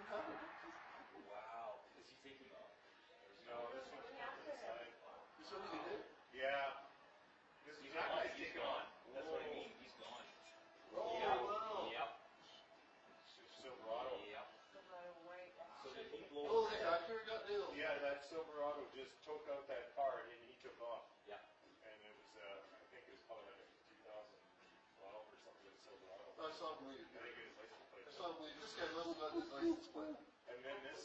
Wow. Is he taking off? No, this one's inside. This one you did? Yeah. This He's is gone. nice. He's gone. That's what I mean. He's gone. Oh, Yep. wow. Yep. Silverado. Yep. White. So did he blow? Oh, the tractor got nailed. Yeah, that Silverado just took out that car and he took off. Yeah. And it was, I think it was probably like a 2012 or something with Silverado. I saw him leave. I think it was license plate. I saw him leave. This guy must have got his license plate. And then this